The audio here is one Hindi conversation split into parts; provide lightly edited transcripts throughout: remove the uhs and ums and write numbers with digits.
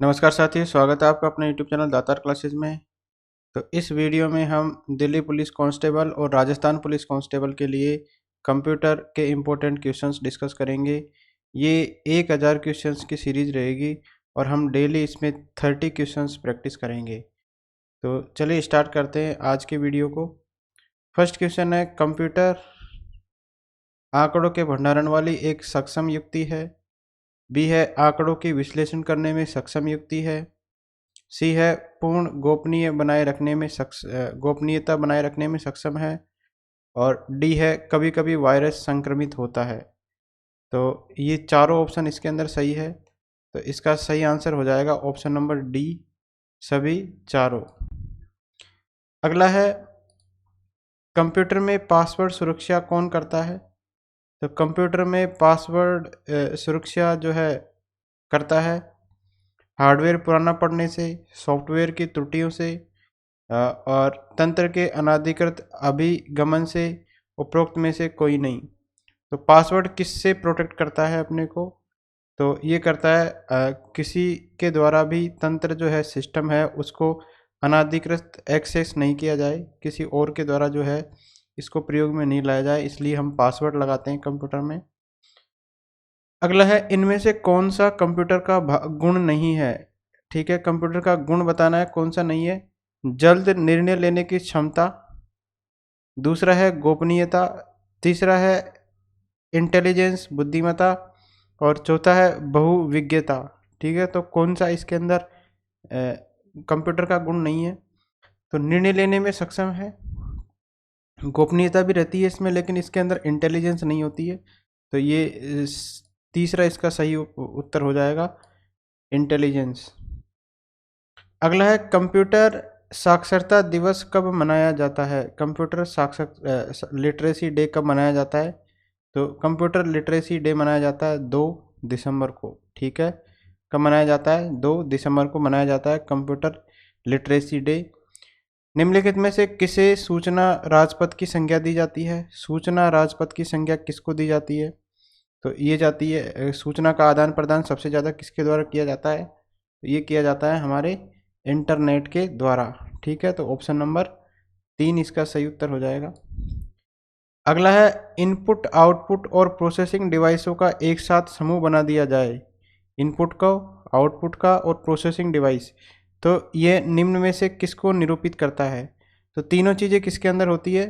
नमस्कार साथियों, स्वागत है आपका अपने यूट्यूब चैनल दातार क्लासेस में। तो इस वीडियो में हम दिल्ली पुलिस कांस्टेबल और राजस्थान पुलिस कांस्टेबल के लिए कंप्यूटर के इम्पोर्टेंट क्वेश्चंस डिस्कस करेंगे। ये 1000 क्वेश्चंस की सीरीज रहेगी और हम डेली इसमें 30 क्वेश्चंस प्रैक्टिस करेंगे। तो चलिए स्टार्ट करते हैं आज के वीडियो को। फर्स्ट क्वेश्चन है, कंप्यूटर आंकड़ों के भंडारण वाली एक सक्षम युक्ति है। बी है, आंकड़ों की विश्लेषण करने में सक्षम युक्ति है। सी है, पूर्ण गोपनीयता बनाए रखने में सक्षम है। और डी है, कभी कभी वायरस संक्रमित होता है। तो ये चारों ऑप्शन इसके अंदर सही है, तो इसका सही आंसर हो जाएगा ऑप्शन नंबर डी, सभी चारों। अगला है, कंप्यूटर में पासवर्ड सुरक्षा कौन करता है। तो कंप्यूटर में पासवर्ड सुरक्षा जो है करता है हार्डवेयर पुराना पड़ने से, सॉफ्टवेयर की त्रुटियों से और तंत्र के अनाधिकृत अभिगमन से, उपरोक्त में से कोई नहीं। तो पासवर्ड किससे प्रोटेक्ट करता है अपने को, तो ये करता है किसी के द्वारा भी तंत्र जो है, सिस्टम है, उसको अनाधिकृत एक्सेस नहीं किया जाए, किसी और के द्वारा जो है इसको प्रयोग में नहीं लाया जाए, इसलिए हम पासवर्ड लगाते हैं कंप्यूटर में। अगला है, इनमें से कौन सा कंप्यूटर का गुण नहीं है। ठीक है, कंप्यूटर का गुण बताना है कौन सा नहीं है। जल्द निर्णय लेने की क्षमता, दूसरा है गोपनीयता, तीसरा है इंटेलिजेंस बुद्धिमत्ता, और चौथा है बहुविज्ञता। ठीक है, तो कौन सा इसके अंदर कंप्यूटर का गुण नहीं है। तो निर्णय लेने में सक्षम है, गोपनीयता भी रहती है इसमें, लेकिन इसके अंदर इंटेलिजेंस नहीं होती है। तो ये तीसरा इसका सही उत्तर हो जाएगा, इंटेलिजेंस। अगला है, कंप्यूटर साक्षरता दिवस कब मनाया जाता है। कंप्यूटर लिटरेसी डे कब मनाया जाता है। तो कंप्यूटर लिटरेसी डे मनाया जाता है 2 दिसंबर को। ठीक है, कब मनाया जाता है, 2 दिसंबर को मनाया जाता है कंप्यूटर लिटरेसी डे। निम्नलिखित में से किसे सूचना राजपथ की संज्ञा दी जाती है। सूचना राजपथ की संज्ञा किसको दी जाती है, तो ये जाती है, सूचना का आदान प्रदान सबसे ज़्यादा किसके द्वारा किया जाता है, तो ये किया जाता है हमारे इंटरनेट के द्वारा। ठीक है, तो ऑप्शन नंबर 3 इसका सही उत्तर हो जाएगा। अगला है, इनपुट आउटपुट और प्रोसेसिंग डिवाइसों का एक साथ समूह बना दिया जाए। इनपुट का, आउटपुट का और प्रोसेसिंग डिवाइस, तो ये निम्न में से किसको निरूपित करता है। तो तीनों चीज़ें किसके अंदर होती है,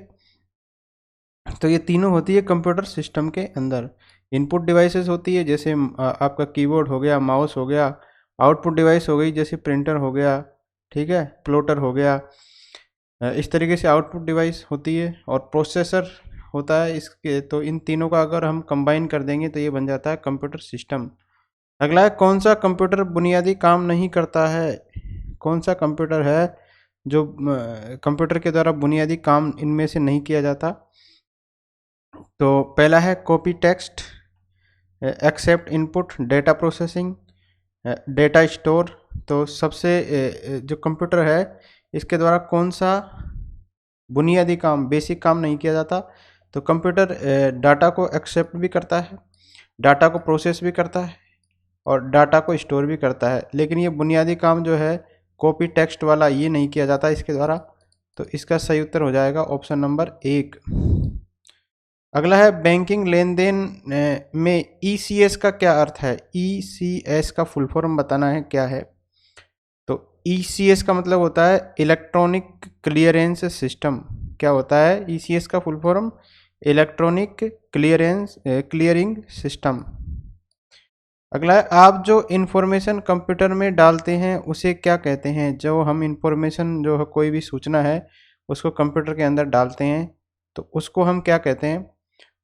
तो ये तीनों होती है कंप्यूटर सिस्टम के अंदर। इनपुट डिवाइसेस होती है, जैसे आपका कीबोर्ड हो गया, माउस हो गया। आउटपुट डिवाइस हो गई, जैसे प्रिंटर हो गया, ठीक है, प्लॉटर हो गया। इस तरीके से आउटपुट डिवाइस होती है। और प्रोसेसर होता है इसके। तो इन तीनों का अगर हम कंबाइन कर देंगे तो ये बन जाता है कंप्यूटर सिस्टम। अगला है, कौन सा कंप्यूटर बुनियादी काम नहीं करता है। कौन सा कंप्यूटर है जो कंप्यूटर के द्वारा बुनियादी काम इनमें से नहीं किया जाता। तो पहला है copy text, accept input, data processing, data store. तो सबसे जो कंप्यूटर है इसके द्वारा कौन सा बुनियादी काम, बेसिक काम नहीं किया जाता। तो कंप्यूटर डाटा को एक्सेप्ट भी करता है, डाटा को प्रोसेस भी करता है और डाटा को स्टोर भी करता है, लेकिन ये बुनियादी काम जो है कॉपी टेक्स्ट वाला, ये नहीं किया जाता इसके द्वारा। तो इसका सही उत्तर हो जाएगा ऑप्शन नंबर 1। अगला है, बैंकिंग लेन देन में ECS का क्या अर्थ है। ECS का फुल फॉर्म बताना है क्या है। तो ECS का मतलब होता है इलेक्ट्रॉनिक क्लियरेंस सिस्टम। क्या होता है ECS का full form, electronic clearing system. अगला है, आप जो इन्फॉर्मेशन कंप्यूटर में डालते हैं उसे क्या कहते हैं। जो हम इन्फॉर्मेशन, जो है कोई भी सूचना है उसको कंप्यूटर के अंदर डालते हैं तो उसको हम क्या कहते हैं,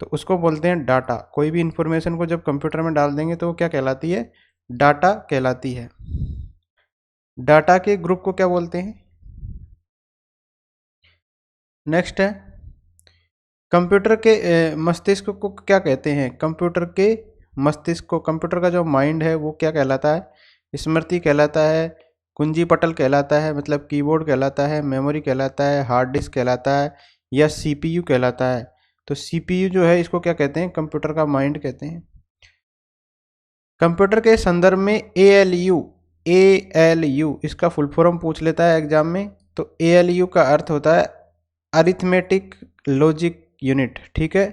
तो उसको बोलते हैं डाटा। कोई भी इन्फॉर्मेशन को जब कंप्यूटर में डाल देंगे तो वो क्या कहलाती है, डाटा कहलाती है। डाटा के ग्रुप को क्या बोलते हैं। नेक्स्ट है, कंप्यूटर के मस्तिष्क को क्या कहते हैं। कंप्यूटर के मस्तिष्क को, कंप्यूटर का जो माइंड है वो क्या कहलाता है, स्मृति कहलाता है, कुंजी पटल कहलाता है, मतलब कीबोर्ड कहलाता है, मेमोरी कहलाता है, हार्ड डिस्क कहलाता है, या CPU कहलाता है। तो CPU जो है इसको क्या कहते हैं, कंप्यूटर का माइंड कहते हैं। कंप्यूटर के संदर्भ में ALU ALU इसका फुल फॉर्म पूछ लेता है एग्जाम में, तो ALU का अर्थ होता है अरिथमेटिक लॉजिक यूनिट, ठीक है,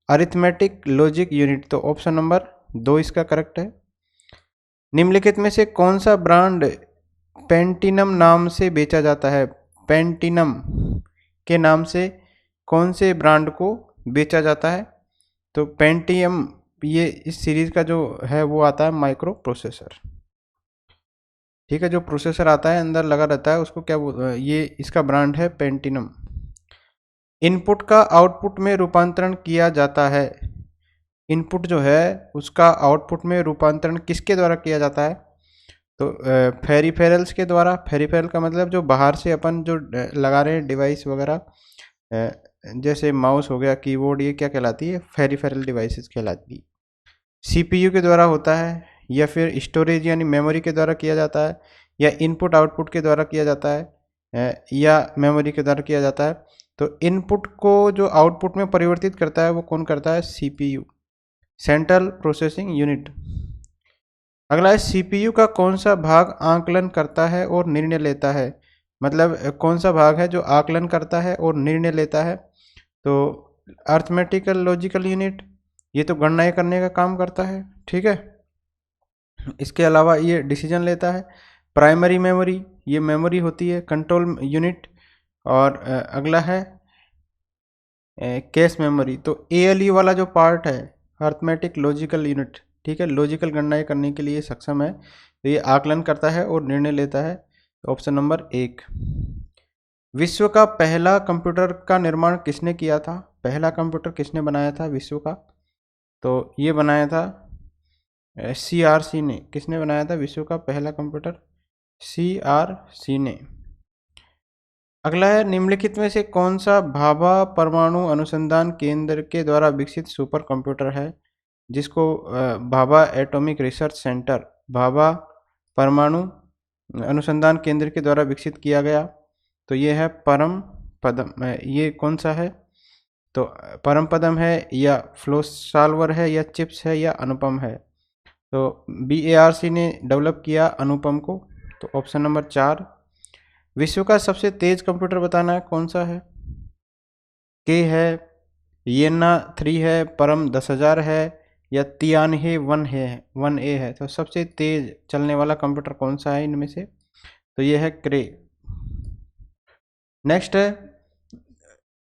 अरिथमेटिक लॉजिक यूनिट। तो ऑप्शन नंबर 2 इसका करेक्ट है। निम्नलिखित में से कौन सा ब्रांड पेंटिनम नाम से बेचा जाता है? पेंटिनम के नाम से कौन से ब्रांड को बेचा जाता है? तो पेंटियम, ये इस सीरीज का जो है वो आता है माइक्रो प्रोसेसर, ठीक है, जो प्रोसेसर आता है अंदर लगा रहता है उसको क्या ये इसका ब्रांड है पेंटिनम। इनपुट का आउटपुट में रूपांतरण किया जाता है, इनपुट जो है उसका आउटपुट में रूपांतरण किसके द्वारा किया जाता है? तो फेरिफेरल्स के द्वारा। फेरिफेरल का मतलब जो बाहर से अपन जो लगा रहे हैं डिवाइस वगैरह, जैसे माउस हो गया, कीबोर्ड, ये क्या कहलाती है? फेरिफेरल डिवाइसेस कहलाती है। CPU के द्वारा होता है, या फिर स्टोरेज यानी मेमोरी के द्वारा किया जाता है, या इनपुट आउटपुट के द्वारा किया जाता है, या मेमोरी के द्वारा किया जाता है। तो इनपुट को जो आउटपुट में परिवर्तित करता है वो कौन करता है? CPU, central processing unit. अगला है CPU का कौन सा भाग आकलन करता है और निर्णय लेता है? मतलब कौन सा भाग है जो आकलन करता है और निर्णय लेता है? तो अर्थमेटिकल लॉजिकल यूनिट, ये तो गणनाएं करने का काम करता है, ठीक है। इसके अलावा ये डिसीजन लेता है। प्राइमरी मेमोरी, ये मेमोरी होती है, कंट्रोल यूनिट। और अगला है कैश मेमोरी। तो ALU वाला जो पार्ट है अर्थमेटिक लॉजिकल यूनिट, ठीक है, लॉजिकल गणनाएं करने के लिए सक्षम है, तो ये आकलन करता है और निर्णय लेता है। तो ऑप्शन नंबर 1। विश्व का पहला कंप्यूटर का निर्माण किसने किया था? पहला कंप्यूटर किसने बनाया था विश्व का? तो ये बनाया था CRC ने। किसने बनाया था विश्व का पहला कंप्यूटर? CRC ने। अगला है निम्नलिखित में से कौन सा भाभा परमाणु अनुसंधान केंद्र के द्वारा विकसित सुपर कंप्यूटर है, जिसको Bhabha atomic research centre, Bhabha परमाणु अनुसंधान केंद्र के द्वारा विकसित किया गया? तो ये है परम पदम। ये कौन सा है? तो परम पदम है, या फ्लो सॉल्वर है, या चिप्स है, या अनुपम है? तो BARC ने डेवलप किया अनुपम को। तो ऑप्शन नंबर 4। विश्व का सबसे तेज कंप्यूटर बताना है, कौन सा है? के है, येना 3 है, परम 10,000 है, या तियानहे 1A है? तो सबसे तेज चलने वाला कंप्यूटर कौन सा है इनमें से? तो ये है क्रे। नेक्स्ट है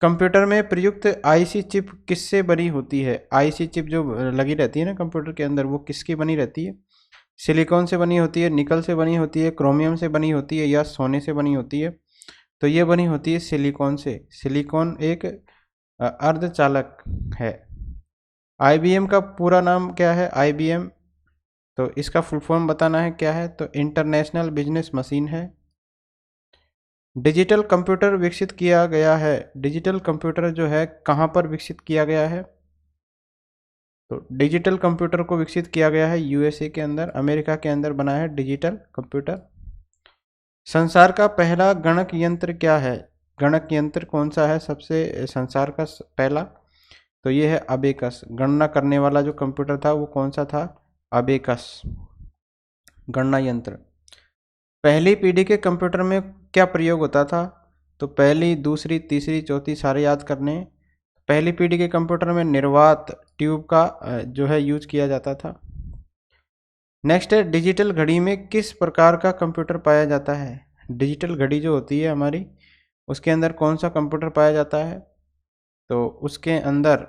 कंप्यूटर में प्रयुक्त IC चिप किससे बनी होती है? IC चिप जो लगी रहती है ना कंप्यूटर के अंदर, वो किसकी बनी रहती है? सिलिकॉन से बनी होती है, निकल से बनी होती है, क्रोमियम से बनी होती है, या सोने से बनी होती है? तो ये बनी होती है सिलिकॉन से। सिलिकॉन एक अर्धचालक है। IBM का पूरा नाम क्या है? IBM, तो इसका फुल फॉर्म बताना है क्या है? तो इंटरनेशनल बिजनेस मशीन है। डिजिटल कंप्यूटर विकसित किया गया है, डिजिटल कंप्यूटर जो है कहाँ पर विकसित किया गया है? तो डिजिटल कंप्यूटर को विकसित किया गया है USA के अंदर, अमेरिका के अंदर बना है डिजिटल कंप्यूटर। संसार का पहला गणक यंत्र क्या है? गणक यंत्र कौन सा है सबसे संसार का पहला? तो ये है अबेकस। गणना करने वाला जो कंप्यूटर था वो कौन सा था? अबेकस गणना यंत्र। पहली पीढ़ी के कंप्यूटर में क्या प्रयोग होता था? तो पहली, दूसरी, तीसरी, चौथी, सारे याद करने। पहली पीढ़ी के कंप्यूटर में निर्वात ट्यूब का जो है यूज किया जाता था। नेक्स्ट है डिजिटल घड़ी में किस प्रकार का कंप्यूटर पाया जाता है? डिजिटल घड़ी जो होती है हमारी, उसके अंदर कौन सा कंप्यूटर पाया जाता है? तो उसके अंदर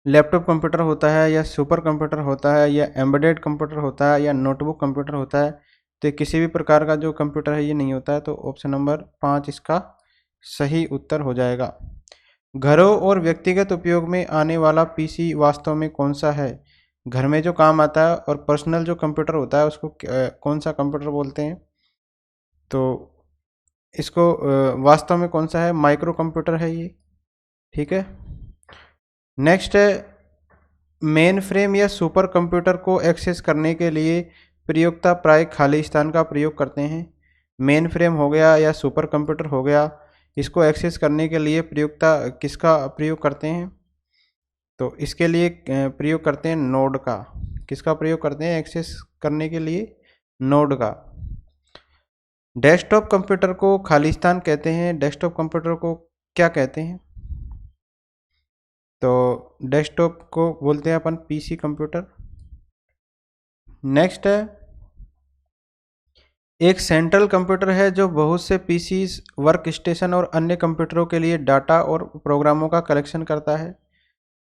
लैपटॉप कंप्यूटर होता है, या सुपर कंप्यूटर होता है, या एम्बेडेड कंप्यूटर होता है, या नोटबुक कंप्यूटर होता है? तो किसी भी प्रकार का जो कंप्यूटर है ये नहीं होता है। तो ऑप्शन नंबर 5 इसका सही उत्तर हो जाएगा। घरों और व्यक्तिगत उपयोग में आने वाला PC वास्तव में कौन सा है? घर में जो काम आता है और पर्सनल जो कंप्यूटर होता है उसको कौन सा कंप्यूटर बोलते हैं? तो इसको वास्तव में कौन सा है? माइक्रो कंप्यूटर है ये, ठीक है। नेक्स्ट है मेन फ्रेम या सुपर कंप्यूटर को एक्सेस करने के लिए प्रयोक्ता प्राय खाली स्थान का प्रयोग करते हैं। मेन फ्रेम हो गया या सुपर कंप्यूटर हो गया, इसको एक्सेस करने के लिए प्रयोक्ता किसका प्रयोग करते हैं? तो इसके लिए प्रयोग करते हैं नोड का। किसका प्रयोग करते हैं एक्सेस करने के लिए? नोड का। डेस्कटॉप कंप्यूटर को खालिस्तान कहते हैं। डेस्कटॉप कंप्यूटर को क्या कहते हैं? तो डेस्कटॉप को बोलते हैं अपन पीसी कंप्यूटर। नेक्स्ट है, एक सेंट्रल कंप्यूटर है जो बहुत से पीसीज, वर्क स्टेशन और अन्य कंप्यूटरों के लिए डाटा और प्रोग्रामों का कलेक्शन करता है।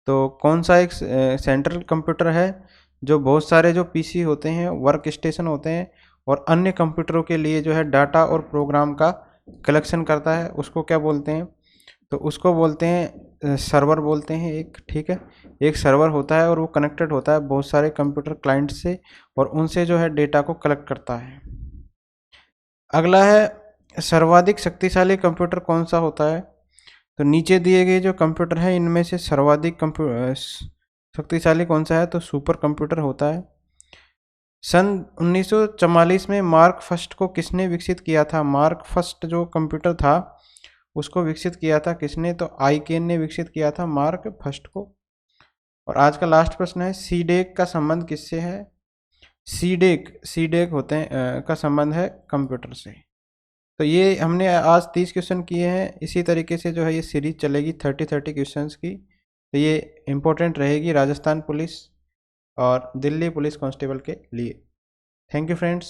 तो कौन सा एक सेंट्रल कंप्यूटर है जो बहुत सारे जो पीसी होते हैं, वर्क स्टेशन होते हैं और अन्य कंप्यूटरों के लिए जो है डाटा और प्रोग्राम का कलेक्शन करता है, उसको क्या बोलते हैं? तो उसको बोलते हैं सर्वर बोलते हैं एक, ठीक है। एक सर्वर होता है और वो कनेक्टेड होता है बहुत सारे कंप्यूटर क्लाइंट से और उनसे जो है डेटा को कलेक्ट करता है। अगला है, सर्वाधिक शक्तिशाली कंप्यूटर कौन सा होता है? तो नीचे दिए गए जो कंप्यूटर हैं इनमें से सर्वाधिक शक्तिशाली कौन सा है? तो सुपर कंप्यूटर होता है। सन 1944 में मार्क फर्स्ट को किसने विकसित किया था? मार्क फर्स्ट जो कंप्यूटर था उसको विकसित किया था किसने? तो आईकेन ने विकसित किया था मार्क फर्स्ट को। और आज का लास्ट प्रश्न है, सीडेक का संबंध किससे है? सीडेक होते हैं का संबंध है कंप्यूटर से। तो ये हमने आज 30 क्वेश्चन किए हैं। इसी तरीके से जो है ये सीरीज चलेगी 30 क्वेश्चंस की। तो ये इम्पोर्टेंट रहेगी राजस्थान पुलिस और दिल्ली पुलिस कांस्टेबल के लिए। Thank you friends.